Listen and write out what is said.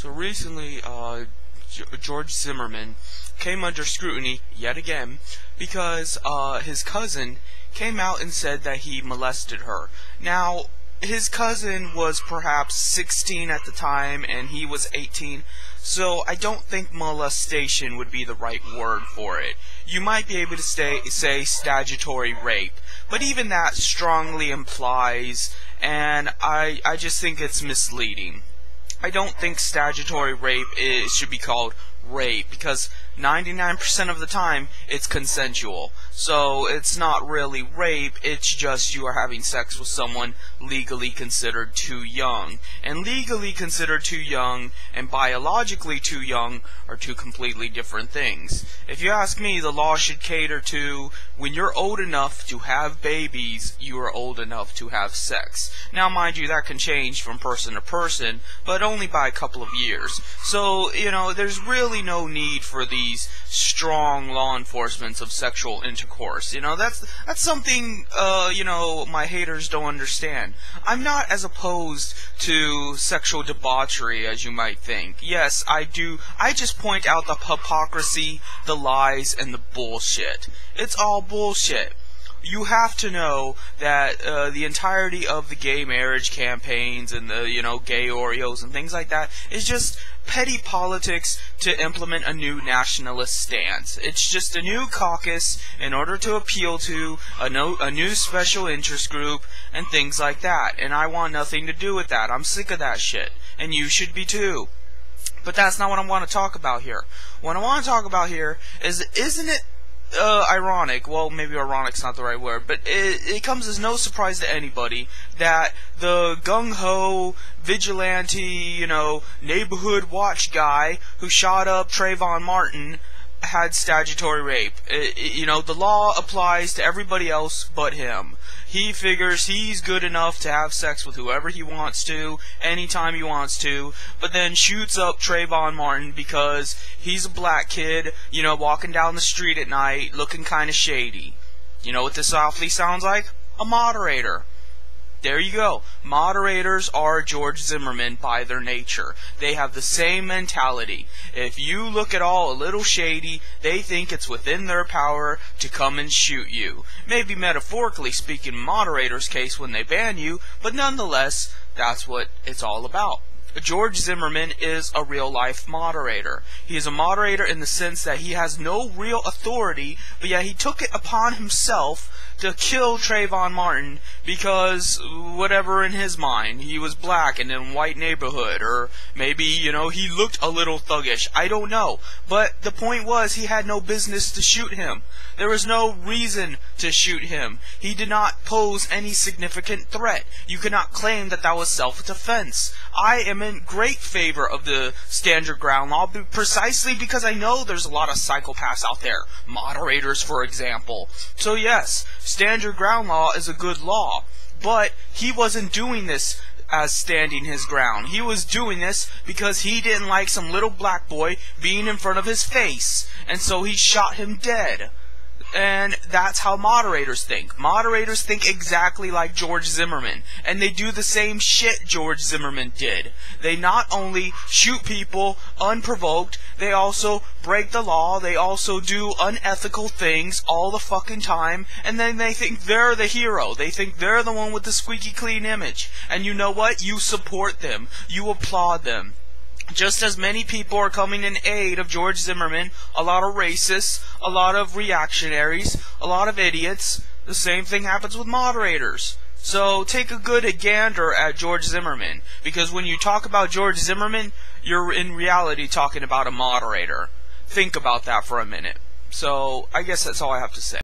So recently, George Zimmerman came under scrutiny yet again because his cousin came out and said that he molested her. Now, his cousin was perhaps 16 at the time and he was 18, so I don't think molestation would be the right word for it. You might be able to say statutory rape, but even that strongly implies, and I just think it's misleading. I don't think statutory rape should be called rape, because 99% of the time it's consensual. So it's not really rape, it's just you are having sex with someone legally considered too young. And legally considered too young and biologically too young are two completely different things. If you ask me, the law should cater to when you're old enough to have babies, you are old enough to have sex. Now mind you, that can change from person to person, but only by a couple of years. So, there's really no need for these strong law enforcements of sexual intercourse. That's something, my haters don't understand. I'm not as opposed to sexual debauchery as you might think. Yes, I do. I just point out the hypocrisy, the lies, and the bullshit. It's all bullshit. You have to know that the entirety of the gay marriage campaigns and the, gay Oreos and things like that is just petty politics to implement a new nationalist stance. It's just a new caucus in order to appeal to a new special interest group and things like that. And I want nothing to do with that. I'm sick of that shit. And you should be too. But that's not what I want to talk about here. What I want to talk about here is, isn't it ironic, well, maybe ironic's not the right word, but it comes as no surprise to anybody that the gung-ho, vigilante, neighborhood watch guy who shot up Trayvon Martin had statutory rape. The law applies to everybody else but him. He figures he's good enough to have sex with whoever he wants to, anytime he wants to, but then shoots up Trayvon Martin because he's a black kid, walking down the street at night, looking kinda shady. You know what this softly sounds like? A moderator. There you go. Moderators are George Zimmerman by their nature. They have the same mentality. If you look at all a little shady, they think it's within their power to come and shoot you. Maybe metaphorically speaking, moderators' case when they ban you, but nonetheless, that's what it's all about. George Zimmerman is a real-life moderator. He is a moderator in the sense that he has no real authority, but yet he took it upon himself to kill Trayvon Martin because whatever in his mind, he was black and in a white neighborhood, or maybe, he looked a little thuggish. I don't know. But the point was, he had no business to shoot him. There was no reason to shoot him. He did not pose any significant threat. You cannot claim that that was self-defense. I am in great favor of the standard ground law precisely because I know there's a lot of psychopaths out there. Moderators, for example. So yes, standard ground law is a good law. But he wasn't doing this as standing his ground. He was doing this because he didn't like some little black boy being in front of his face. And so he shot him dead. And that's how moderators think. Moderators think exactly like George Zimmerman. And they do the same shit George Zimmerman did. They not only shoot people unprovoked, they also break the law, they also do unethical things all the fucking time, and then they think they're the hero. They think they're the one with the squeaky clean image. And you know what? You support them. You applaud them. Just as many people are coming in aid of George Zimmerman, a lot of racists, a lot of reactionaries, a lot of idiots, the same thing happens with moderators. So take a good gander at George Zimmerman, because when you talk about George Zimmerman, you're in reality talking about a moderator. Think about that for a minute. So I guess that's all I have to say.